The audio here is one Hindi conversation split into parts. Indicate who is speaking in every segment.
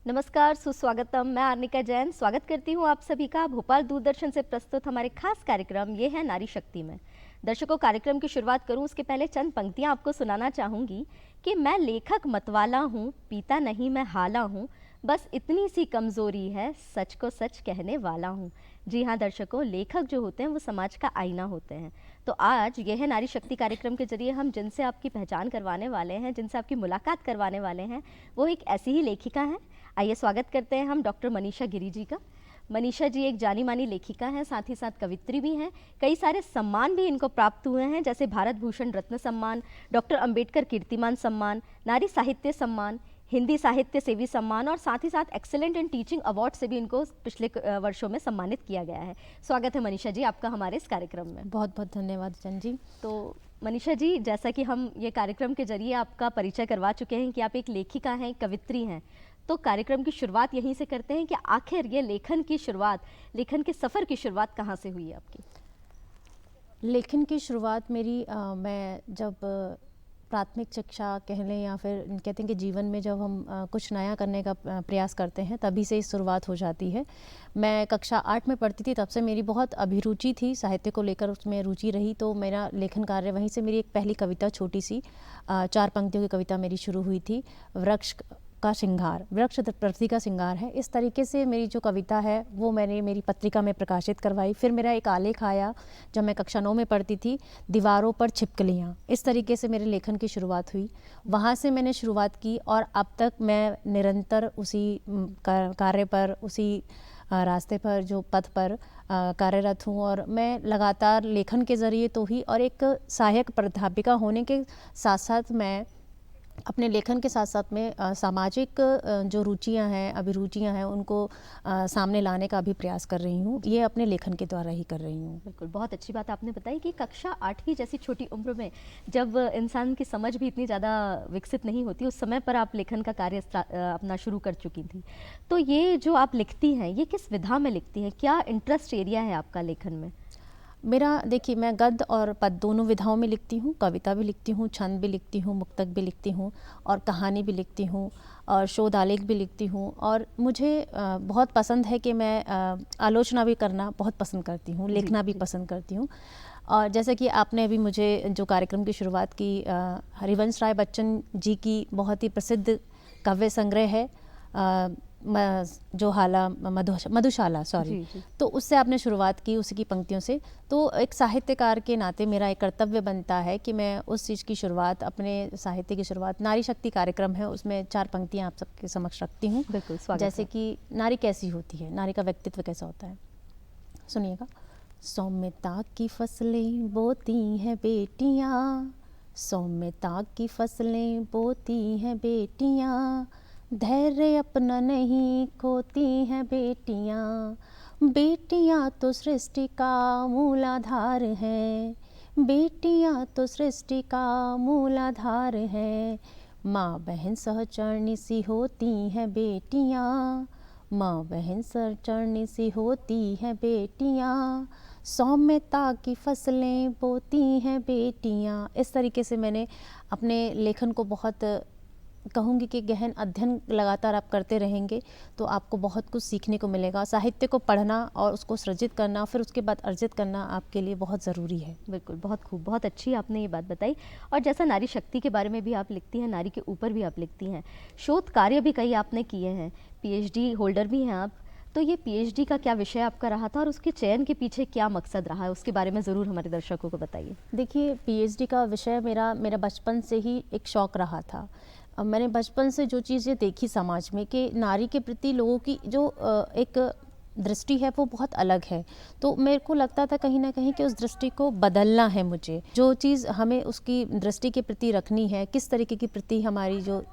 Speaker 1: नमस्कार, सुस्वागतम। मैं आर्निका जैन स्वागत करती हूँ आप सभी का भोपाल दूरदर्शन से प्रस्तुत हमारे खास कार्यक्रम ये है नारी शक्ति में। दर्शकों, कार्यक्रम की शुरुआत करूँ उसके पहले चंद पंक्तियाँ आपको सुनाना चाहूँगी कि मैं लेखक मतवाला हूँ, पीता नहीं मैं हाला हूँ, बस इतनी सी कमज़ोरी है, सच को सच कहने वाला हूँ। जी हाँ दर्शकों, लेखक जो होते हैं वो समाज का आईना होते हैं। तो आज यह है नारी शक्ति कार्यक्रम के जरिए हम जिनसे आपकी पहचान करवाने वाले हैं, जिनसे आपकी मुलाकात करवाने वाले हैं, वो एक ऐसी ही लेखिका हैं। आइए स्वागत करते हैं हम डॉक्टर मनीषा गिरी जी का। मनीषा जी एक जानी मानी लेखिका हैं, साथ ही साथ कवित्री भी हैं। कई सारे सम्मान भी इनको प्राप्त हुए हैं, जैसे भारत भूषण रत्न सम्मान, डॉक्टर अंबेडकर कीर्तिमान सम्मान, नारी साहित्य सम्मान, हिंदी साहित्य सेवी सम्मान और साथ ही साथ एक्सेलेंट इन टीचिंग अवार्ड से भी इनको पिछले वर्षों में सम्मानित किया गया है। स्वागत है मनीषा जी आपका हमारे इस कार्यक्रम में।
Speaker 2: बहुत बहुत धन्यवाद जन जी।
Speaker 1: तो मनीषा जी, जैसा कि हम ये कार्यक्रम के जरिए आपका परिचय करवा चुके हैं कि आप एक लेखिका हैं, कवित्री हैं, तो कार्यक्रम की शुरुआत यहीं से करते हैं कि आखिर ये लेखन की शुरुआत, लेखन के सफ़र की शुरुआत कहाँ से हुई है आपकी?
Speaker 2: लेखन की शुरुआत मेरी मैं जब प्राथमिक शिक्षा कह लें या फिर कहते हैं कि जीवन में जब हम कुछ नया करने का प्रयास करते हैं तभी से शुरुआत हो जाती है। मैं कक्षा 8 में पढ़ती थी, तब से मेरी बहुत अभिरुचि थी, साहित्य को लेकर उसमें रुचि रही, तो मेरा लेखन कार्य वहीं से मेरी एक पहली कविता छोटी सी 4 पंक्तियों की कविता मेरी शुरू हुई थी। वृक्ष का श्रृंगार, वृक्ष पृथ्वी का श्रृंगार है, इस तरीके से मेरी जो कविता है वो मैंने मेरी पत्रिका में प्रकाशित करवाई। फिर मेरा एक आलेख आया जब मैं कक्षा 9 में पढ़ती थी, दीवारों पर छिपकलियाँ, इस तरीके से मेरे लेखन की शुरुआत हुई। वहाँ से मैंने शुरुआत की और अब तक मैं निरंतर उसी कार्य पर, उसी रास्ते पर, जो पथ पर कार्यरत हूँ और मैं लगातार लेखन के ज़रिए तो ही और एक सहायक प्राध्यापिका होने के साथ साथ मैं अपने लेखन के साथ साथ में सामाजिक जो रुचियां हैं, अभिरुचियां हैं, उनको सामने लाने का भी प्रयास कर रही हूँ। ये अपने लेखन के द्वारा ही कर रही हूँ।
Speaker 1: बिल्कुल, बहुत अच्छी बात आपने बताई कि कक्षा 8वीं जैसी छोटी उम्र में जब इंसान की समझ भी इतनी ज़्यादा विकसित नहीं होती, उस समय पर आप लेखन का कार्य अपना शुरू कर चुकी थी। तो ये जो आप लिखती हैं, ये किस विधा में लिखती हैं? क्या इंटरेस्ट एरिया है आपका लेखन में?
Speaker 2: मेरा देखिए, मैं गद्य और पद्य दोनों विधाओं में लिखती हूँ, कविता भी लिखती हूँ, छंद भी लिखती हूँ, मुक्तक भी लिखती हूँ और कहानी भी लिखती हूँ और शोध आलेख भी लिखती हूँ। और मुझे बहुत पसंद है कि मैं आलोचना भी करना बहुत पसंद करती हूँ, लिखना भी पसंद करती हूँ। और जैसे कि आपने अभी मुझे जो कार्यक्रम की शुरुआत की, हरिवंश राय बच्चन जी की बहुत ही प्रसिद्ध काव्य संग्रह है जो हाला मधुशाला, सॉरी, तो उससे आपने शुरुआत की, उसी की पंक्तियों से। तो एक साहित्यकार के नाते मेरा एक कर्तव्य बनता है कि मैं उस चीज़ की शुरुआत, अपने साहित्य की शुरुआत, नारी शक्ति कार्यक्रम है उसमें 4 पंक्तियां आप सबके समक्ष रखती हूँ।
Speaker 1: बिल्कुल, स्वागत
Speaker 2: जैसे
Speaker 1: है।
Speaker 2: कि नारी कैसी होती है, नारी का व्यक्तित्व कैसा होता है, सुनिएगा। सौम्यता की फसलें बोती हैं बेटियाँ, सौम्यता की फसलें बोती हैं बेटियाँ, धैर्य अपना नहीं खोती हैं बेटियाँ, बेटियाँ तो सृष्टि का मूलाधार हैं, बेटियाँ तो सृष्टि का मूलाधार हैं, माँ बहन सहचरणी सी होती हैं बेटियाँ, माँ बहन सहचरणी सी होती हैं बेटियाँ, सौम्यता की फसलें बोती हैं बेटियाँ। इस तरीके से मैंने अपने लेखन को बहुत, कहूँगी कि गहन अध्ययन लगातार आप करते रहेंगे तो आपको बहुत कुछ सीखने को मिलेगा। साहित्य को पढ़ना और उसको सृजित करना, फिर उसके बाद अर्जित करना आपके लिए बहुत ज़रूरी है।
Speaker 1: बिल्कुल, बहुत खूब, बहुत अच्छी आपने ये बात बताई। और जैसा नारी शक्ति के बारे में भी आप लिखती हैं, नारी के ऊपर भी आप लिखती हैं, शोध कार्य भी कई आपने किए हैं, पीएचडी होल्डर भी हैं आप। तो ये पीएचडी का क्या विषय आपका रहा था और उसके चयन के पीछे क्या मकसद रहा है, उसके बारे में ज़रूर हमारे दर्शकों को बताइए।
Speaker 2: देखिए, पीएचडी का विषय मेरा बचपन से ही एक शौक़ रहा था। मैंने बचपन से जो चीज़ें देखी समाज में कि नारी के प्रति लोगों की जो एक दृष्टि है वो बहुत अलग है, तो मेरे को लगता था कहीं ना कहीं कि उस दृष्टि को बदलना है मुझे। जो चीज़ हमें उसकी दृष्टि के प्रति रखनी है, किस तरीके की प्रति हमारी जो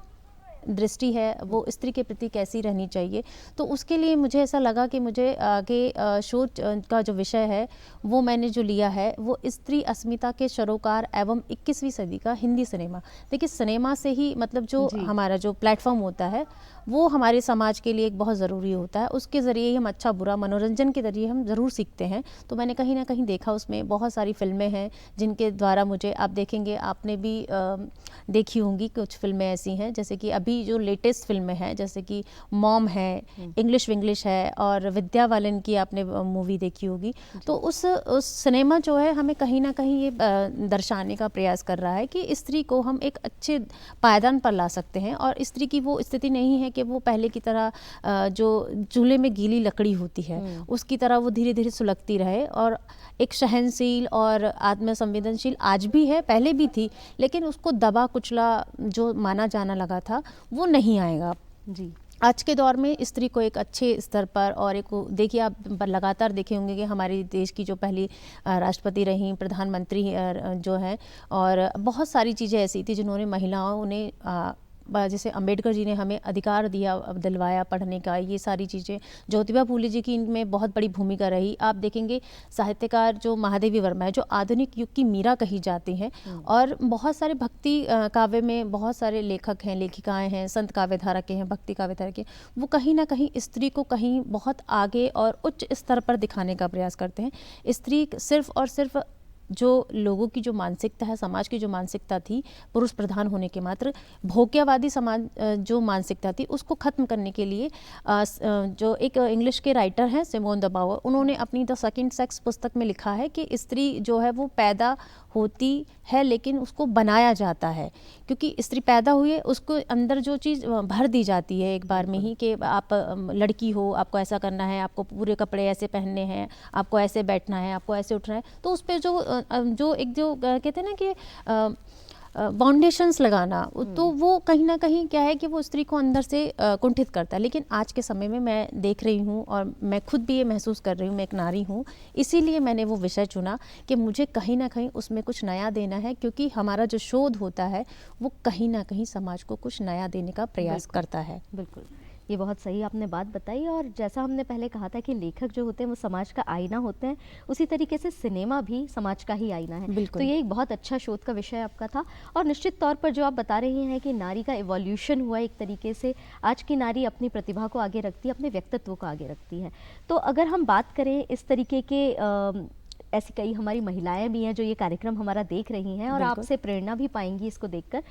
Speaker 2: दृष्टि है वो स्त्री के प्रति कैसी रहनी चाहिए, तो उसके लिए मुझे ऐसा लगा कि मुझे आगे शोध का जो विषय है वो मैंने जो लिया है वो स्त्री अस्मिता के सरोकार एवं 21वीं सदी का हिंदी सिनेमा। देखिए, सिनेमा से ही मतलब जो हमारा जो प्लेटफॉर्म होता है वो हमारे समाज के लिए एक बहुत ज़रूरी होता है, उसके ज़रिए ही हम अच्छा बुरा मनोरंजन के ज़रिए हम ज़रूर सीखते हैं। तो मैंने कहीं ना कहीं देखा, उसमें बहुत सारी फिल्में हैं जिनके द्वारा मुझे, आप देखेंगे, आपने भी देखी होंगी कुछ फिल्में ऐसी हैं, जैसे कि अभी अभी जो लेटेस्ट फिल्में हैं जैसे कि मॉम है, इंग्लिश विंग्लिश है, और विद्या बालन की आपने मूवी देखी होगी, तो उस सिनेमा जो है हमें कहीं ना कहीं ये दर्शाने का प्रयास कर रहा है कि स्त्री को हम एक अच्छे पायदान पर ला सकते हैं, और स्त्री की वो स्थिति नहीं है कि वो पहले की तरह जो चूल्हे में गीली लकड़ी होती है उसकी तरह वो धीरे धीरे सुलगती रहे, और एक सहनशील और आत्मसंवेदनशील आज भी है, पहले भी थी, लेकिन उसको दबा कुचला जो माना जाना लगा था वो नहीं आएगा
Speaker 1: जी।
Speaker 2: आज के दौर में स्त्री को एक अच्छे स्तर पर, और एक देखिए आप लगातार देखे होंगे कि हमारे देश की जो पहली राष्ट्रपति रहीं, प्रधानमंत्री जो हैं, और बहुत सारी चीज़ें ऐसी थी जिन्होंने महिलाओं ने जैसे अंबेडकर जी ने हमें अधिकार दिया, दिलवाया पढ़ने का, ये सारी चीज़ें, ज्योतिबा फूले जी की इनमें बहुत बड़ी भूमिका रही। आप देखेंगे साहित्यकार जो महादेवी वर्मा है, जो आधुनिक युग की मीरा कही जाती हैं, और बहुत सारे भक्ति काव्य में बहुत सारे लेखक हैं, लेखिकाएं हैं, संत काव्यधारा के हैं, भक्ति काव्यधारा के, वो कहीं ना कहीं स्त्री को कहीं बहुत आगे और उच्च स्तर पर दिखाने का प्रयास करते हैं। स्त्री सिर्फ और सिर्फ जो लोगों की जो मानसिकता है, समाज की जो मानसिकता थी पुरुष प्रधान होने के मात्र, भोग्यवादी समाज जो मानसिकता थी, उसको ख़त्म करने के लिए जो एक इंग्लिश के राइटर हैं सिमोन द बाउअर, उन्होंने अपनी द सेकंड सेक्स पुस्तक में लिखा है कि स्त्री जो है वो पैदा होती है लेकिन उसको बनाया जाता है, क्योंकि स्त्री पैदा हुई है, उसको अंदर जो चीज़ भर दी जाती है एक बार में ही कि आप लड़की हो, आपको ऐसा करना है, आपको पूरे कपड़े ऐसे पहनने हैं, आपको ऐसे बैठना है, आपको ऐसे उठना है, तो उस पर जो एक जो कहते हैं ना कि बाउंडेशंस लगाना, तो वो कहीं ना कहीं क्या है कि वो स्त्री को अंदर से कुंठित करता है। लेकिन आज के समय में मैं देख रही हूँ, और मैं खुद भी ये महसूस कर रही हूँ, मैं एक नारी हूँ, इसीलिए मैंने वो विषय चुना कि मुझे कहीं ना कहीं उसमें कुछ नया देना है, क्योंकि हमारा जो शोध होता है वो कहीं ना कहीं समाज को कुछ नया देने का प्रयास करता है।
Speaker 1: बिल्कुल, ये बहुत सही आपने बात बताई। और जैसा हमने पहले कहा था कि लेखक जो होते हैं वो समाज का आईना होते हैं, उसी तरीके से सिनेमा भी समाज का ही आईना है। तो ये एक बहुत अच्छा शोध का विषय आपका था। और निश्चित तौर पर जो आप बता रही हैं कि नारी का इवोल्यूशन हुआ एक तरीके से, आज की नारी अपनी प्रतिभा को आगे रखती है, अपने व्यक्तित्व को आगे रखती है। तो अगर हम बात करें इस तरीके के ऐसी कई हमारी महिलाएं भी हैं जो ये कार्यक्रम हमारा देख रही हैं और आपसे प्रेरणा भी पाएंगी इसको देखकर।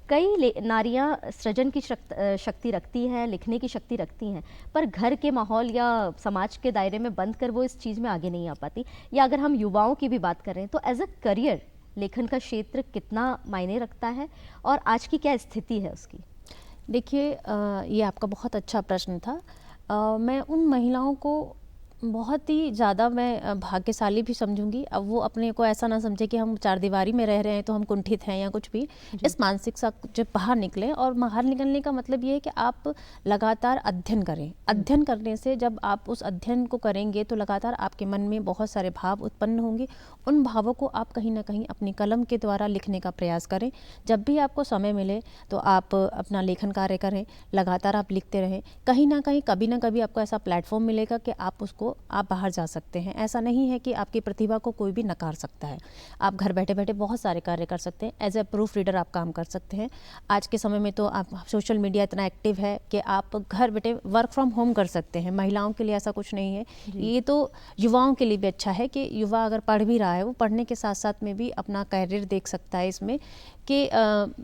Speaker 1: कई नारियां सृजन की शक्ति रखती हैं, लिखने की शक्ति रखती हैं, पर घर के माहौल या समाज के दायरे में बंद कर वो इस चीज़ में आगे नहीं आ पाती। या अगर हम युवाओं की भी बात करें तो एज अ करियर लेखन का क्षेत्र कितना मायने रखता है और आज की क्या स्थिति है उसकी?
Speaker 2: देखिए, ये आपका बहुत अच्छा प्रश्न था। मैं उन महिलाओं को बहुत ही ज़्यादा मैं भाग्यशाली भी समझूंगी। अब वो अपने को ऐसा ना समझे कि हम चारदीवारी में रह रहे हैं तो हम कुंठित हैं या कुछ भी। इस मानसिकता जब बाहर निकलें, और बाहर निकलने का मतलब ये है कि आप लगातार अध्ययन करें। अध्ययन करने से जब आप उस अध्ययन को करेंगे तो लगातार आपके मन में बहुत सारे भाव उत्पन्न होंगे। उन भावों को आप कहीं ना कहीं अपनी कलम के द्वारा लिखने का प्रयास करें। जब भी आपको समय मिले तो आप अपना लेखन कार्य करें, लगातार आप लिखते रहें। कहीं ना कहीं कभी ना कभी आपको ऐसा प्लेटफॉर्म मिलेगा कि आप उसको आप बाहर जा सकते हैं। ऐसा नहीं है कि आपकी प्रतिभा को कोई भी नकार सकता है। आप घर बैठे बैठे बहुत सारे कार्य कर सकते हैं। एज ए प्रूफ रीडर आप काम कर सकते हैं। आज के समय में तो आप सोशल मीडिया इतना एक्टिव है कि आप घर बैठे वर्क फ्रॉम होम कर सकते हैं। महिलाओं के लिए ऐसा कुछ नहीं है। ये तो युवाओं के लिए भी अच्छा है कि युवा अगर पढ़ भी रहा है, वो पढ़ने के साथ साथ में भी अपना करियर देख सकता है इसमें कि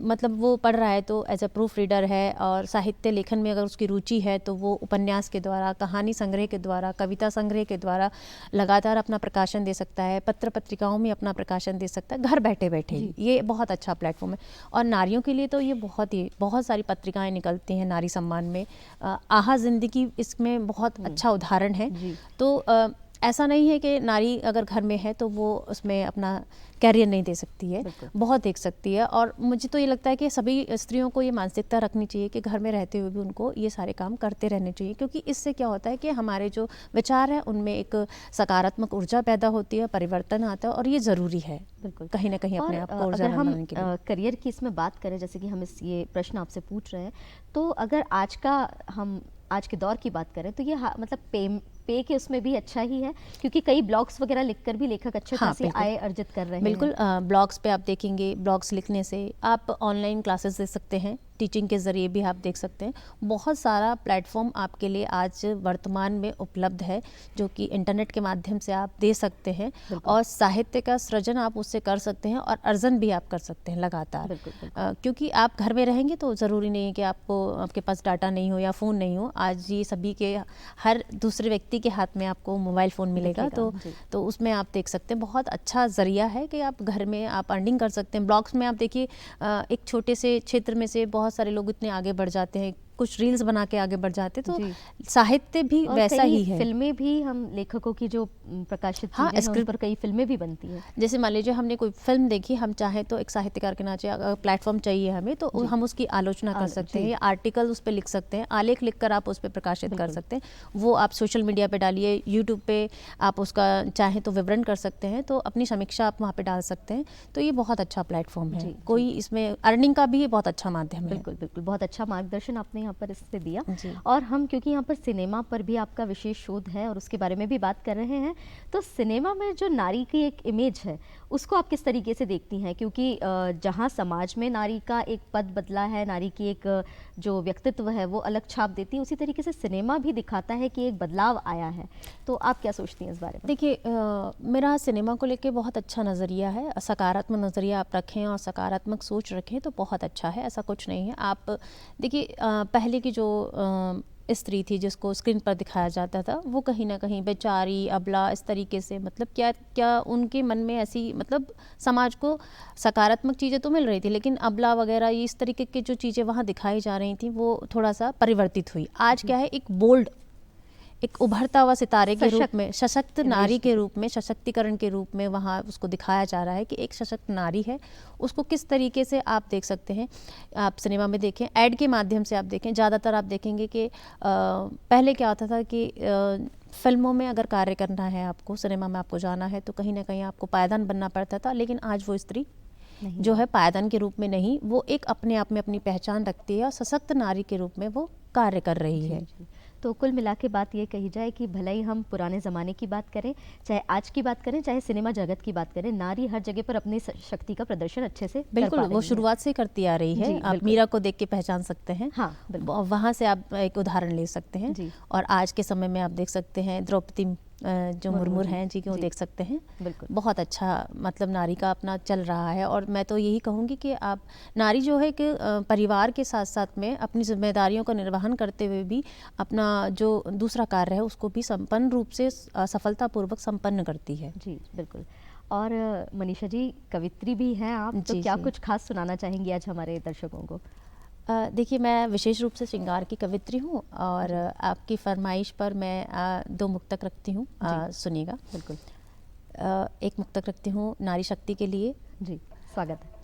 Speaker 2: मतलब वो पढ़ रहा है तो एज ए प्रूफ रीडर है, और साहित्य लेखन में अगर उसकी रुचि है तो वो उपन्यास के द्वारा, कहानी संग्रह के द्वारा, कविता संग्रह के द्वारा लगातार अपना प्रकाशन दे सकता है। पत्र पत्रिकाओं में अपना प्रकाशन दे सकता है घर बैठे बैठे ही। ये बहुत अच्छा प्लेटफॉर्म है। और नारियों के लिए तो ये बहुत सारी पत्रिकाएं निकलती हैं नारी सम्मान में। आहा जिंदगी इसमें बहुत अच्छा उदाहरण है। तो ऐसा नहीं है कि नारी अगर घर में है तो वो उसमें अपना कैरियर नहीं दे सकती है, बहुत देख सकती है। और मुझे तो ये लगता है कि सभी स्त्रियों को ये मानसिकता रखनी चाहिए कि घर में रहते हुए भी उनको ये सारे काम करते रहने चाहिए, क्योंकि इससे क्या होता है कि हमारे जो विचार हैं उनमें एक सकारात्मक ऊर्जा पैदा होती है, परिवर्तन आता है, और ये ज़रूरी है बिल्कुल कहीं ना कहीं अपने आप को ऊर्जा बनाने के लिए।
Speaker 1: करियर की इसमें बात करें, जैसे कि हम ये प्रश्न आपसे पूछ रहे हैं, तो अगर आज के दौर की बात करें तो ये मतलब पे के उसमें भी अच्छा ही है, क्योंकि कई ब्लॉग्स वगैरह लिखकर भी लेखक अच्छे खासी आय अर्जित कर रहे हैं।
Speaker 2: बिल्कुल, ब्लॉग्स पे आप देखेंगे, ब्लॉग्स लिखने से आप ऑनलाइन क्लासेस दे सकते हैं, टीचिंग के ज़रिए भी आप देख सकते हैं। बहुत सारा प्लेटफॉर्म आपके लिए आज वर्तमान में उपलब्ध है जो कि इंटरनेट के माध्यम से आप दे सकते हैं
Speaker 1: बिल्कुल।
Speaker 2: और साहित्य का सृजन आप उससे कर सकते हैं और अर्जन भी आप कर सकते हैं लगातार।
Speaker 1: बिल्कुल, बिल्कुल।
Speaker 2: क्योंकि आप घर में रहेंगे तो ज़रूरी नहीं है कि आपके पास डाटा नहीं हो या फ़ोन नहीं हो। आज ये सभी के हर दूसरे व्यक्ति के हाथ में आपको मोबाइल फ़ोन मिलेगा,
Speaker 1: जी।
Speaker 2: तो उसमें आप देख सकते हैं। बहुत अच्छा ज़रिया है कि आप घर में आप अर्निंग कर सकते हैं। ब्लॉग्स में आप देखिए एक छोटे से क्षेत्र में से बहुत सारे लोग इतने आगे बढ़ जाते हैं, कुछ रील्स बना के आगे बढ़ जाते हैं,
Speaker 1: जी।
Speaker 2: तो साहित्य भी
Speaker 1: और
Speaker 2: वैसा
Speaker 1: कई
Speaker 2: ही है।
Speaker 1: फिल्में भी हम लेखकों की जो प्रकाशित
Speaker 2: हाँ,
Speaker 1: चीज़ें हैं उन पर कई फिल्में भी बनती हैं।
Speaker 2: जैसे मान लीजिए हमने कोई फिल्म देखी, हम चाहें तो एक साहित्यकार के नाते अगर प्लेटफॉर्म चाहिए हमें तो
Speaker 1: जी।
Speaker 2: हम उसकी आलोचना कर सकते
Speaker 1: जी।
Speaker 2: हैं या आर्टिकल उस पे लिख सकते हैं, आलेख लिखकर आप उस पे प्रकाशित कर
Speaker 1: बिल्कुल।
Speaker 2: सकते हैं। वो आप सोशल मीडिया पे डालिए, यूट्यूब पे आप उसका चाहें तो विवरण कर सकते हैं, तो अपनी समीक्षा आप वहाँ पे डाल सकते हैं। तो ये बहुत अच्छा प्लेटफॉर्म
Speaker 1: जी,
Speaker 2: है।
Speaker 1: जी।
Speaker 2: कोई इसमें अर्निंग का भी बहुत अच्छा माध्यम है।
Speaker 1: बिल्कुल, बिल्कुल। बहुत अच्छा मार्गदर्शन आपने यहाँ पर इससे दिया।
Speaker 2: जी।
Speaker 1: और हम क्योंकि यहाँ पर सिनेमा पर भी आपका विशेष शोध है और उसके बारे में भी बात कर रहे हैं, तो सिनेमा में जो नारी की एक इमेज है, उसको आप किस तरीके से देखती हैं? क्योंकि जहाँ समाज में नारी का एक पद बदला है, नारी की एक जो व्यक्तित्व है वो अलग छाप देती है, उसी तरीके से सिनेमा भी दिखाता है कि एक बदलाव आया है। तो आप क्या सोचती हैं इस बारे में?
Speaker 2: देखिए, मेरा सिनेमा को लेके बहुत अच्छा नज़रिया है। सकारात्मक नज़रिया आप रखें और सकारात्मक सोच रखें तो बहुत अच्छा है, ऐसा कुछ नहीं है। आप देखिए, पहले की जो स्त्री थी जिसको स्क्रीन पर दिखाया जाता था, वो कहीं ना कहीं बेचारी, अबला, इस तरीके से, मतलब क्या क्या उनके मन में ऐसी, मतलब समाज को सकारात्मक चीज़ें तो मिल रही थी लेकिन अबला वगैरह ये इस तरीके की जो चीज़ें वहाँ दिखाई जा रही थी वो थोड़ा सा परिवर्तित हुई। आज क्या है, एक बोल्ड, एक उभरता हुआ सितारे के रूप में, सशक्त नारी के रूप में, सशक्तिकरण के रूप में वहाँ उसको दिखाया जा रहा है कि एक सशक्त नारी है। उसको किस तरीके से आप देख सकते हैं, आप सिनेमा में देखें, ऐड के माध्यम से आप देखें। ज़्यादातर आप देखेंगे कि पहले क्या होता था कि फिल्मों में अगर कार्य करना है आपको, सिनेमा में आपको जाना है तो कहीं ना कहीं आपको पायदान बनना पड़ता था। लेकिन आज वो स्त्री जो है पायदान के रूप में नहीं, वो एक अपने आप में अपनी पहचान रखती है और सशक्त नारी के रूप में वो कार्य कर रही है।
Speaker 1: तो कुल मिला के बात ये कही जाए कि भले ही हम पुराने ज़माने की बात करें, चाहे आज की बात करें, चाहे सिनेमा जगत की बात करें, नारी हर जगह पर अपनी शक्ति का प्रदर्शन अच्छे से
Speaker 2: बिल्कुल, वो शुरुआत से करती आ रही है। आप मीरा को देख के पहचान सकते हैं।
Speaker 1: हाँ,
Speaker 2: वहाँ से आप एक उदाहरण ले सकते हैं। और आज के समय में आप देख सकते हैं द्रौपदी जो मुर्मू हैं जी को देख सकते हैं। बहुत अच्छा, मतलब नारी का अपना चल रहा है। और मैं तो यही कहूँगी कि आप नारी जो है कि परिवार के साथ साथ में अपनी जिम्मेदारियों का निर्वहन करते हुए भी अपना जो दूसरा कार्य है उसको भी संपन्न रूप से सफलतापूर्वक संपन्न करती है।
Speaker 1: जी बिल्कुल। और मनीषा जी, कवित्री भी हैं आप, तो क्या कुछ खास सुनाना चाहेंगी आज हमारे दर्शकों को?
Speaker 2: देखिए, मैं विशेष रूप से श्रृंगार की कवित्री हूँ और आपकी फरमाइश पर मैं 2 मुक्तक रखती हूँ, सुनिएगा।
Speaker 1: बिल्कुल।
Speaker 2: एक मुक्तक रखती हूँ नारी शक्ति के लिए।
Speaker 1: जी, स्वागत है।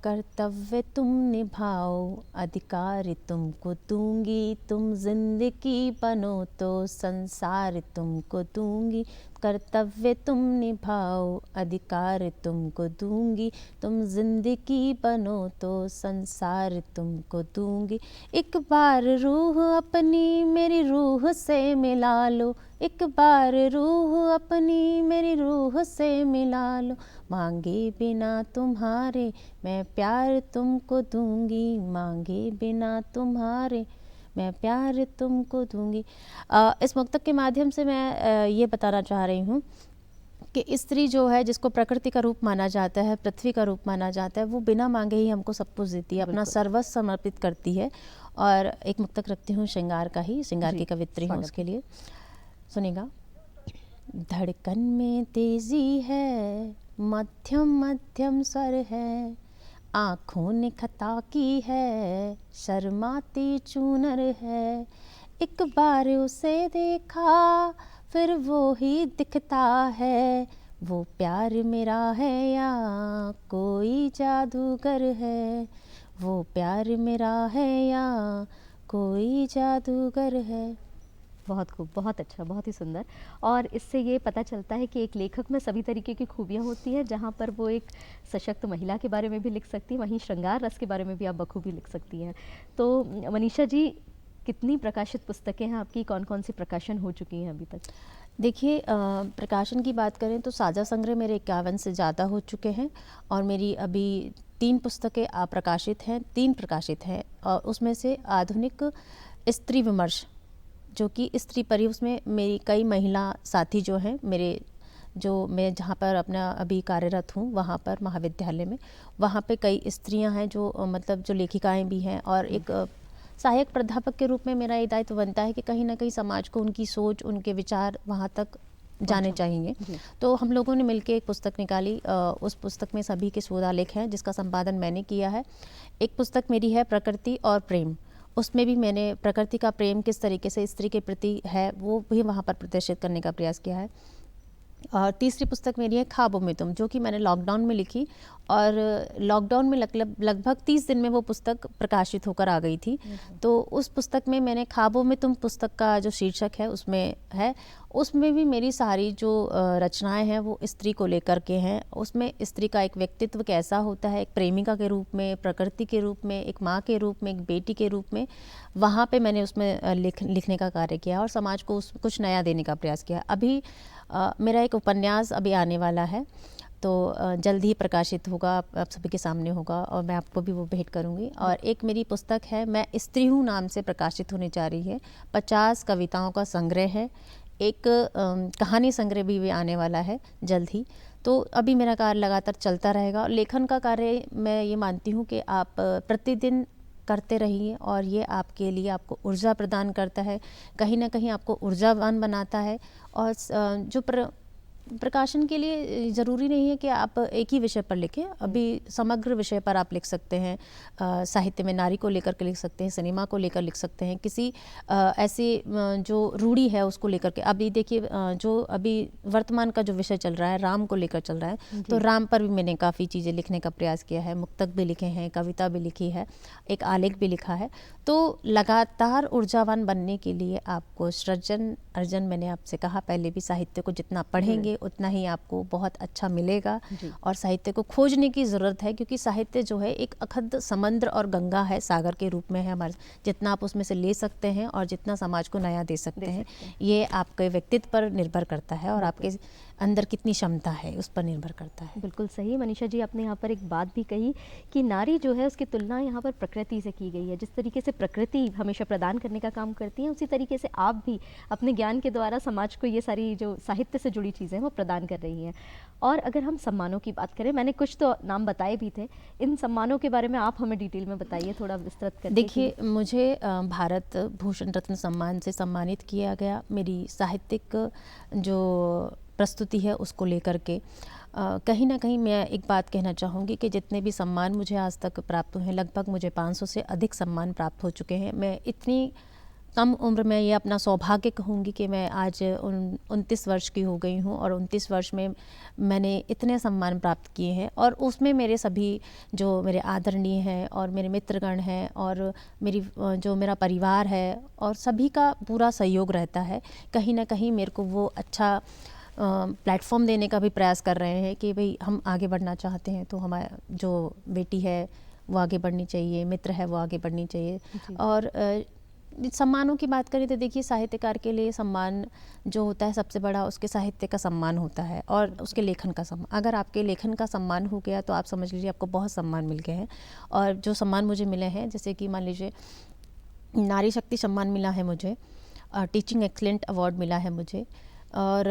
Speaker 2: कर्तव्य तुम निभाओ, अधिकार तुमको दूंगी, तुम जिंदगी बनो तो संसार तुमको दूंगी। कर्तव्य तुम निभाओ, अधिकार तुमको दूंगी, तुम जिंदगी बनो तो संसार तुमको दूंगी। एक बार रूह अपनी मेरी रूह से मिला लो, एक बार रूह अपनी मेरी रूह से मिला लो। मांगे बिना तुम्हारे मैं प्यार तुमको दूंगी, मांगे बिना तुम्हारे मैं प्यार तुमको दूंगी। इस मुक्तक के माध्यम से मैं ये बताना चाह रही हूँ कि स्त्री जो है, जिसको प्रकृति का रूप माना जाता है, पृथ्वी का रूप माना जाता है, वो बिना मांगे ही हमको सब कुछ देती है, अपना सर्वस्व समर्पित करती है। और एक मुक्तक रखती हूँ श्रृंगार का ही, श्रृंगार की कवित्री हूँ उसके लिए, सुनेगा। धड़कन में तेजी है, मध्यम मध्यम स्वर है, आँखों ने खता की है, शर्माती चूनर है। एक बार उसे देखा फिर वो ही दिखता है, वो प्यार मेरा है या कोई जादूगर है, वो प्यार मेरा है या कोई जादूगर है।
Speaker 1: बहुत खूब, बहुत अच्छा, बहुत ही सुंदर। और इससे ये पता चलता है कि एक लेखक में सभी तरीके की खूबियाँ होती हैं, जहाँ पर वो एक सशक्त महिला के बारे में भी लिख सकती है, वहीं श्रृंगार रस के बारे में भी आप बखूबी लिख सकती हैं। तो मनीषा जी, कितनी प्रकाशित पुस्तकें हैं आपकी, कौन कौन सी प्रकाशन हो चुकी हैं अभी तक?
Speaker 2: देखिए प्रकाशन की बात करें तो साझा संग्रह मेरे 51 से ज़्यादा हो चुके हैं और मेरी अभी 3 पुस्तकें प्रकाशित हैं, 3 प्रकाशित हैं और उसमें से आधुनिक स्त्री विमर्श जो कि स्त्री परि, उसमें मेरी कई महिला साथी जो हैं मेरे, जो मैं जहाँ पर अपना अभी कार्यरत हूँ वहाँ पर महाविद्यालय में, वहाँ पे कई स्त्रियाँ हैं जो मतलब जो लेखिकाएँ भी हैं और एक सहायक प्राध्यापक के रूप में मेरा ये दायित्व बनता है कि कहीं ना कहीं समाज को उनकी सोच, उनके विचार वहाँ तक जाने चाहिए। तो हम लोगों ने मिलकर एक पुस्तक निकाली, उस पुस्तक में सभी के शोधालेख हैं जिसका संपादन मैंने किया है। एक पुस्तक मेरी है प्रकृति और प्रेम, उसमें भी मैंने प्रकृति का प्रेम किस तरीके से स्त्री के प्रति है वो भी वहाँ पर प्रदर्शित करने का प्रयास किया है। और तीसरी पुस्तक मेरी है ख्वाबों में तुम, जो कि मैंने लॉकडाउन में लिखी और लॉकडाउन में लगभग 30 दिन में वो पुस्तक प्रकाशित होकर आ गई थी। तो उस पुस्तक में मैंने ख्वाबों में तुम पुस्तक का जो शीर्षक है उसमें है, उसमें भी मेरी सारी जो रचनाएं हैं वो स्त्री को लेकर के हैं। उसमें स्त्री का एक व्यक्तित्व कैसा होता है, एक प्रेमिका के रूप में, प्रकृति के रूप में, एक माँ के रूप में, एक बेटी के रूप में, वहाँ पे मैंने उसमें लिखने का कार्य किया और समाज को कुछ नया देने का प्रयास किया। अभी मेरा एक उपन्यास अभी आने वाला है, तो जल्द ही प्रकाशित होगा, आप सभी के सामने होगा और मैं आपको भी वो भेंट करूंगी। और एक मेरी पुस्तक है मैं स्त्री हूँ नाम से प्रकाशित होने जा रही है, 50 कविताओं का संग्रह है। एक कहानी संग्रह भी आने वाला है जल्द ही। तो अभी मेरा कार्य लगातार चलता रहेगा और लेखन का कार्य मैं ये मानती हूँ कि आप प्रतिदिन करते रहिए और ये आपके लिए आपको ऊर्जा प्रदान करता है, कहीं ना कहीं आपको ऊर्जावान बनाता है। और जो प्रकाशन के लिए ज़रूरी नहीं है कि आप एक ही विषय पर लिखें, अभी समग्र विषय पर आप लिख सकते हैं। साहित्य में नारी को लेकर के लिख सकते हैं, सिनेमा को लेकर लिख सकते हैं, किसी ऐसे जो रूढ़ी है उसको लेकर के। अभी देखिए जो अभी वर्तमान का जो विषय चल रहा है राम को लेकर चल रहा है, तो राम पर भी मैंने काफ़ी चीज़ें लिखने का प्रयास किया है, मुक्तक भी लिखे हैं, कविता भी लिखी है, एक आलेख भी लिखा है। तो लगातार ऊर्जावान बनने के लिए आपको सृजन अर्जन, मैंने आपसे कहा पहले भी, साहित्य को जितना पढ़ेंगे उतना ही आपको बहुत अच्छा मिलेगा और साहित्य को खोजने की ज़रूरत है, क्योंकि साहित्य जो है एक अखंड समंदर और गंगा है, सागर के रूप में है हमारे। जितना आप उसमें से ले सकते हैं और जितना समाज को नया दे सकते हैं, ये आपके व्यक्तित्व पर निर्भर करता है और आपके अंदर कितनी क्षमता है उस पर निर्भर करता है।
Speaker 1: बिल्कुल सही मनीषा जी, आपने यहाँ पर एक बात भी कही कि नारी जो है उसकी तुलना यहाँ पर प्रकृति से की गई है। जिस तरीके से प्रकृति हमेशा प्रदान करने का काम करती है, उसी तरीके से आप भी अपने ज्ञान के द्वारा समाज को ये सारी जो साहित्य से जुड़ी चीज़ें हैं वो प्रदान कर रही हैं। और अगर हम सम्मानों की बात करें, मैंने कुछ तो नाम बताए भी थे, इन सम्मानों के बारे में आप हमें डिटेल में बताइए, थोड़ा विस्तृत करके।
Speaker 2: देखिए, मुझे भारत भूषण रत्न सम्मान से सम्मानित किया गया मेरी साहित्यिक जो प्रस्तुति है उसको लेकर के। कहीं ना कहीं मैं एक बात कहना चाहूँगी कि जितने भी सम्मान मुझे आज तक प्राप्त हुए हैं, लगभग मुझे 500 से अधिक सम्मान प्राप्त हो चुके हैं। मैं इतनी कम उम्र में ये अपना सौभाग्य कहूँगी कि मैं आज 29 वर्ष की हो गई हूँ और 29 वर्ष में मैंने इतने सम्मान प्राप्त किए हैं। और उसमें मेरे सभी जो मेरे आदरणीय हैं और मेरे मित्रगण हैं और मेरी जो मेरा परिवार है और सभी का पूरा सहयोग रहता है। कहीं ना कहीं मेरे को वो अच्छा प्लेटफॉर्म देने का भी प्रयास कर रहे हैं कि भाई हम आगे बढ़ना चाहते हैं तो हमारा जो बेटी है वो आगे बढ़नी चाहिए, मित्र है वो आगे बढ़नी चाहिए। और सम्मानों की बात करें तो देखिए, साहित्यकार के लिए सम्मान जो होता है सबसे बड़ा उसके साहित्य का सम्मान होता है और उसके लेखन का सम्मान। अगर आपके लेखन का सम्मान हो गया तो आप समझ लीजिए आपको बहुत सम्मान मिल गए हैं। और जो सम्मान मुझे मिले हैं, जैसे कि मान लीजिए नारी शक्ति सम्मान मिला है मुझे, टीचिंग एक्सीलेंट अवार्ड मिला है मुझे, और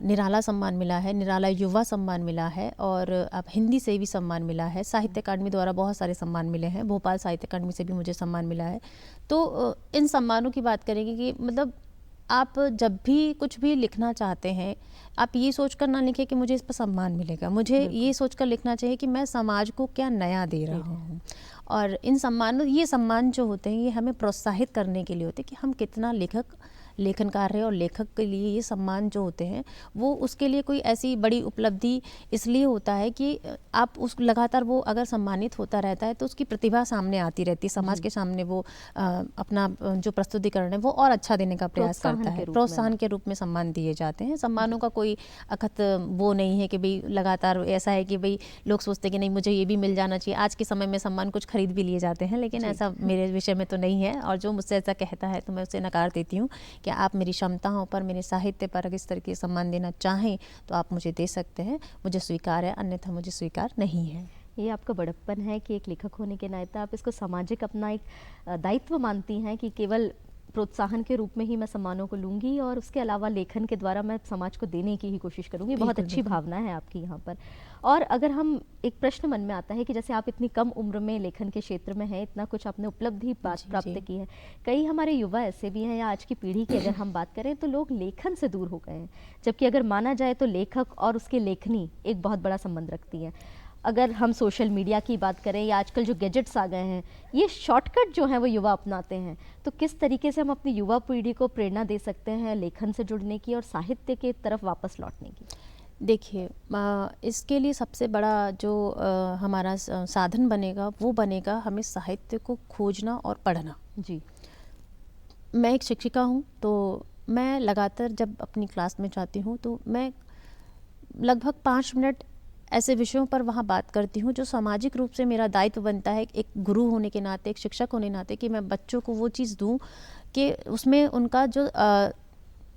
Speaker 2: निराला सम्मान मिला है, निराला युवा सम्मान मिला है, और अब हिंदी से भी सम्मान मिला है। साहित्य अकादमी द्वारा बहुत सारे सम्मान मिले हैं, भोपाल साहित्य अकादमी से भी मुझे सम्मान मिला है। तो इन सम्मानों की बात करेंगे कि मतलब आप जब भी कुछ भी लिखना चाहते हैं, आप ये सोचकर ना लिखें कि मुझे इस पर सम्मान मिलेगा, मुझे ये सोचकर लिखना चाहिए कि मैं समाज को क्या नया दे रहा हूँ। और इन सम्मान, ये सम्मान जो होते हैं ये हमें प्रोत्साहित करने के लिए होते हैं कि हम कितना लेखनकार है। और लेखक के लिए ये सम्मान जो होते हैं वो उसके लिए कोई ऐसी बड़ी उपलब्धि इसलिए होता है कि आप उस लगातार वो अगर सम्मानित होता रहता है तो उसकी प्रतिभा सामने आती रहती है, समाज के सामने वो अपना जो प्रस्तुतिकरण है वो और अच्छा देने का प्रयास करता है। प्रोत्साहन के रूप में सम्मान दिए जाते हैं। सम्मानों का कोई कोई अखत वो नहीं है कि भाई लगातार ऐसा है कि भाई लोग सोचते हैं कि नहीं मुझे ये भी मिल जाना चाहिए। आज के समय में सम्मान कुछ खरीद भी लिए जाते हैं, लेकिन ऐसा मेरे विषय में तो नहीं है। और जो मुझसे ऐसा कहता है तो मैं उसे नकार देती हूँ कि आप मेरी क्षमताओं पर, मेरे साहित्य पर अगर इस तरह के सम्मान देना चाहें तो आप मुझे दे सकते हैं, मुझे स्वीकार है, अन्यथा मुझे स्वीकार नहीं है।
Speaker 1: ये आपका बड़प्पन है कि एक लेखक होने के नाते आप इसको सामाजिक अपना एक दायित्व मानती हैं कि केवल प्रोत्साहन के रूप में ही मैं सम्मानों को लूंगी और उसके अलावा लेखन के द्वारा मैं समाज को देने की ही कोशिश करूंगी। बहुत अच्छी भावना है आपकी यहाँ पर। और अगर हम एक प्रश्न मन में आता है कि जैसे आप इतनी कम उम्र में लेखन के क्षेत्र में हैं, इतना कुछ आपने उपलब्धि प्राप्त की है, कई हमारे युवा ऐसे भी हैं या आज की पीढ़ी की अगर हम बात करें तो लोग लेखन से दूर हो गए हैं, जबकि अगर माना जाए तो लेखक और उसके लेखनी एक बहुत बड़ा संबंध रखती है। अगर हम सोशल मीडिया की बात करें या आजकल जो गैजेट्स आ गए हैं, ये शॉर्टकट जो है वो युवा अपनाते हैं, तो किस तरीके से हम अपनी युवा पीढ़ी को प्रेरणा दे सकते हैं लेखन से जुड़ने की और साहित्य की तरफ वापस लौटने की?
Speaker 2: देखिए, इसके लिए सबसे बड़ा जो हमारा साधन बनेगा वो बनेगा हमें साहित्य को खोजना और पढ़ना।
Speaker 1: जी,
Speaker 2: मैं एक शिक्षिका हूँ, तो मैं लगातार जब अपनी क्लास में जाती हूँ तो मैं लगभग 5 मिनट ऐसे विषयों पर वहाँ बात करती हूँ जो सामाजिक रूप से मेरा दायित्व बनता है, एक गुरु होने के नाते, एक शिक्षक होने के नाते, कि मैं बच्चों को वो चीज़ दूँ कि उसमें उनका जो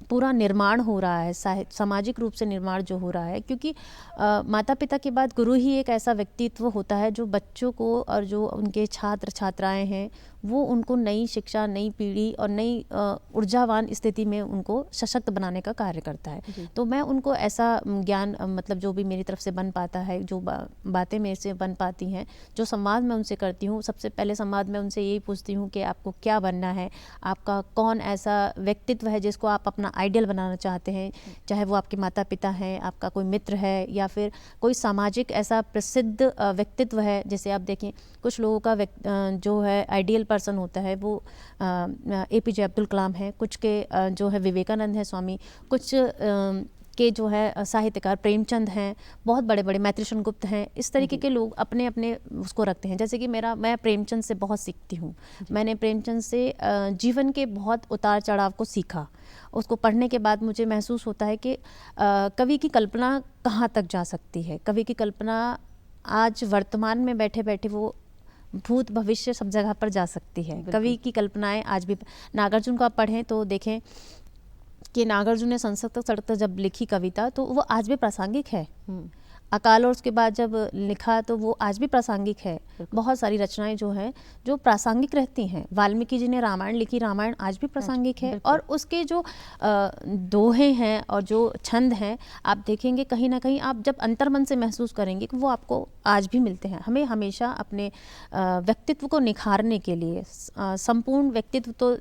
Speaker 2: पूरा निर्माण हो रहा है, सामाजिक रूप से निर्माण जो हो रहा है, क्योंकि माता पिता के बाद गुरु ही एक ऐसा व्यक्तित्व होता है जो बच्चों को और जो उनके छात्र छात्राएं हैं वो उनको नई शिक्षा, नई पीढ़ी और नई ऊर्जावान स्थिति में उनको सशक्त बनाने का कार्य करता है। तो मैं उनको ऐसा ज्ञान मतलब जो भी मेरी तरफ से बन पाता है, जो बातें मेरे से बन पाती हैं, जो संवाद मैं उनसे करती हूँ, सबसे पहले संवाद में उनसे यही पूछती हूँ कि आपको क्या बनना है, आपका कौन ऐसा व्यक्तित्व है जिसको आप अपना आइडियल बनाना चाहते हैं, चाहे वो आपके माता पिता हैं, आपका कोई मित्र है या फिर कोई सामाजिक ऐसा प्रसिद्ध व्यक्तित्व है। जैसे आप देखें कुछ लोगों का जो है आइडियल पर्सन होता है वो APJ अब्दुल कलाम है, कुछ के जो है विवेकानंद है स्वामी, कुछ के जो है साहित्यकार प्रेमचंद हैं, बहुत बड़े बड़े मैत्रेयन गुप्त हैं। इस तरीके के लोग अपने अपने उसको रखते हैं। जैसे कि मैं प्रेमचंद से बहुत सीखती हूँ। मैंने प्रेमचंद से जीवन के बहुत उतार चढ़ाव को सीखा। उसको पढ़ने के बाद मुझे महसूस होता है कि कवि की कल्पना कहाँ तक जा सकती है। कवि की कल्पना आज वर्तमान में बैठे बैठे वो भूत भविष्य सब जगह पर जा सकती है। कवि की कल्पनाएं आज भी, नागार्जुन को आप पढ़ें तो देखें कि नागार्जुन ने संसक्त सड़क जब लिखी कविता तो वो आज भी प्रासंगिक है। अकाल और उसके बाद जब लिखा तो वो आज भी प्रासंगिक है। बहुत सारी रचनाएं जो हैं जो प्रासंगिक रहती हैं। वाल्मीकि जी ने रामायण लिखी, रामायण आज भी प्रासंगिक है। और उसके जो दोहे हैं और जो छंद हैं, आप देखेंगे कहीं ना कहीं आप जब अंतर्मन से महसूस करेंगे कि वो आपको आज भी मिलते हैं। हमें हमेशा अपने व्यक्तित्व को निखारने के लिए, संपूर्ण व्यक्तित्व तो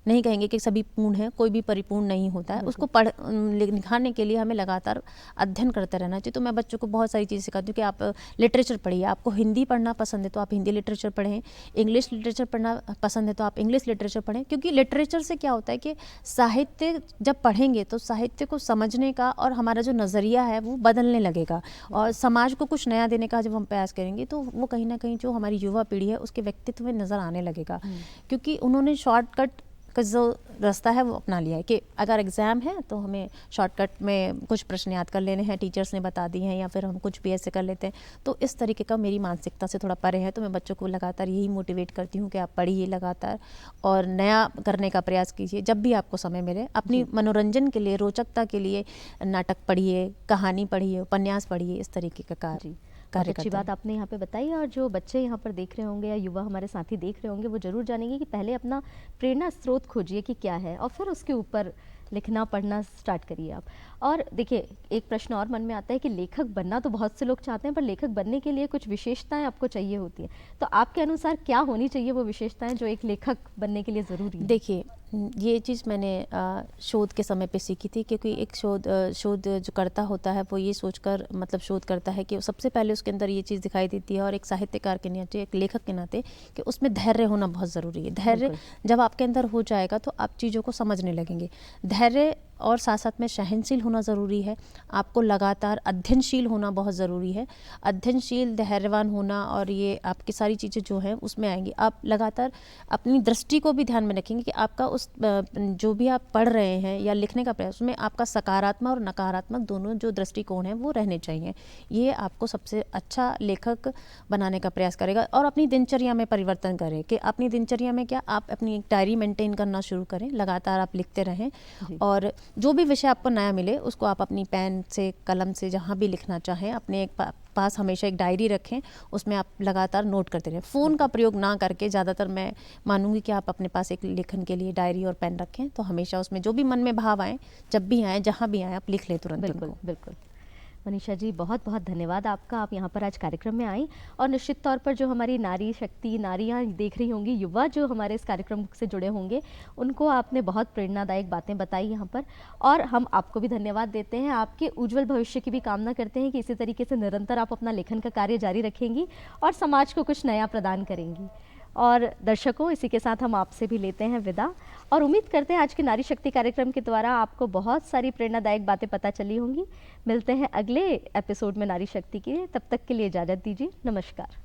Speaker 2: नहीं कहेंगे कि सभी पूर्ण है, कोई भी परिपूर्ण नहीं होता है, उसको निखारने के लिए हमें लगातार अध्ययन करते रहना चाहिए। तो मैं बच्चों को बहुत सारी चीज़ें सिखाती हूँ कि आप लिटरेचर पढ़िए, आपको हिंदी पढ़ना पसंद है तो आप हिंदी लिटरेचर पढ़ें, इंग्लिश लिटरेचर पढ़ना पसंद है तो आप इंग्लिश लिटरेचर पढ़ें। क्योंकि लिटरेचर से क्या होता है कि साहित्य जब पढ़ेंगे तो साहित्य को समझने का और हमारा जो नज़रिया है वो बदलने लगेगा, और समाज को कुछ नया देने का जब हम प्रयास करेंगे तो वो कहीं ना कहीं जो हमारी युवा पीढ़ी है उसके व्यक्तित्व में नज़र आने लगेगा। क्योंकि उन्होंने शॉर्टकट का जो रास्ता है वो अपना लिया है कि अगर एग्ज़ाम है तो हमें शॉर्टकट में कुछ प्रश्न याद कर लेने हैं, टीचर्स ने बता दिए हैं, या फिर हम कुछ भी ऐसे कर लेते हैं। तो इस तरीके का मेरी मानसिकता से थोड़ा परे है। तो मैं बच्चों को लगातार यही मोटिवेट करती हूँ कि आप पढ़िए लगातार और नया करने का प्रयास कीजिए। जब भी आपको समय मिले अपनी मनोरंजन के लिए, रोचकता के लिए नाटक पढ़िए, कहानी पढ़िए, उपन्यास पढ़िए, इस तरीके का कार्य।
Speaker 1: बहुत अच्छी बात आपने यहाँ पे बताई। और जो बच्चे यहाँ पर देख रहे होंगे या युवा हमारे साथी देख रहे होंगे वो ज़रूर जानेंगे कि पहले अपना प्रेरणा स्रोत खोजिए कि क्या है और फिर उसके ऊपर लिखना पढ़ना स्टार्ट करिए आप। और देखिए एक प्रश्न और मन में आता है कि लेखक बनना तो बहुत से लोग चाहते हैं, पर लेखक बनने के लिए कुछ विशेषताएं आपको चाहिए होती हैं। तो आपके अनुसार क्या होनी चाहिए वो विशेषताएं जो एक लेखक बनने के लिए ज़रूरी है?
Speaker 2: देखिए, ये चीज़ मैंने शोध के समय पे सीखी थी। क्योंकि एक शोध जो करता होता है वो ये सोचकर मतलब शोध करता है कि सबसे पहले उसके अंदर ये चीज़ दिखाई देती है, और एक साहित्यकार के नाते, एक लेखक के नाते, कि उसमें धैर्य होना बहुत ज़रूरी है। धैर्य जब आपके अंदर हो जाएगा तो आप चीज़ों को समझने लगेंगे। धैर्य और साथ साथ में सहनशील होना ज़रूरी है। आपको लगातार अध्ययनशील होना बहुत ज़रूरी है। अध्ययनशील, धैर्यवान होना, और ये आपकी सारी चीज़ें जो हैं उसमें आएंगी। आप लगातार अपनी दृष्टि को भी ध्यान में रखेंगे कि आपका उस जो भी आप पढ़ रहे हैं या लिखने का प्रयास, उसमें आपका सकारात्मक और नकारात्मक दोनों जो दृष्टिकोण हैं वो रहने चाहिए। ये आपको सबसे अच्छा लेखक बनाने का प्रयास करेगा। और अपनी दिनचर्या में परिवर्तन करें कि अपनी दिनचर्या में क्या, आप अपनी एक डायरी मेंटेन करना शुरू करें, लगातार आप लिखते रहें। और जो भी विषय आपको नया मिले उसको आप अपनी पेन से, कलम से, जहाँ भी लिखना चाहें, अपने एक पास हमेशा एक डायरी रखें, उसमें आप लगातार नोट करते रहें। फ़ोन का प्रयोग ना करके ज़्यादातर मैं मानूंगी कि आप अपने पास एक लेखन के लिए डायरी और पेन रखें, तो हमेशा उसमें जो भी मन में भाव आए, जब भी आए, जहाँ भी आए, आप लिख लें तुरंत
Speaker 1: बिल्कुल
Speaker 2: उनको।
Speaker 1: बिल्कुल। मनीषा जी, बहुत बहुत धन्यवाद आपका, आप यहाँ पर आज कार्यक्रम में आई। और निश्चित तौर पर जो हमारी नारी शक्ति, नारियाँ देख रही होंगी, युवा जो हमारे इस कार्यक्रम से जुड़े होंगे, उनको आपने बहुत प्रेरणादायक बातें बताई यहाँ पर। और हम आपको भी धन्यवाद देते हैं, आपके उज्जवल भविष्य की भी कामना करते हैं कि इसी तरीके से निरंतर आप अपना लेखन का कार्य जारी रखेंगी और समाज को कुछ नया प्रदान करेंगी। और दर्शकों, इसी के साथ हम आपसे भी लेते हैं विदा, और उम्मीद करते हैं आज के नारी शक्ति कार्यक्रम के द्वारा आपको बहुत सारी प्रेरणादायक बातें पता चली होंगी। मिलते हैं अगले एपिसोड में नारी शक्ति के, तब तक के लिए इजाज़त दीजिए। नमस्कार।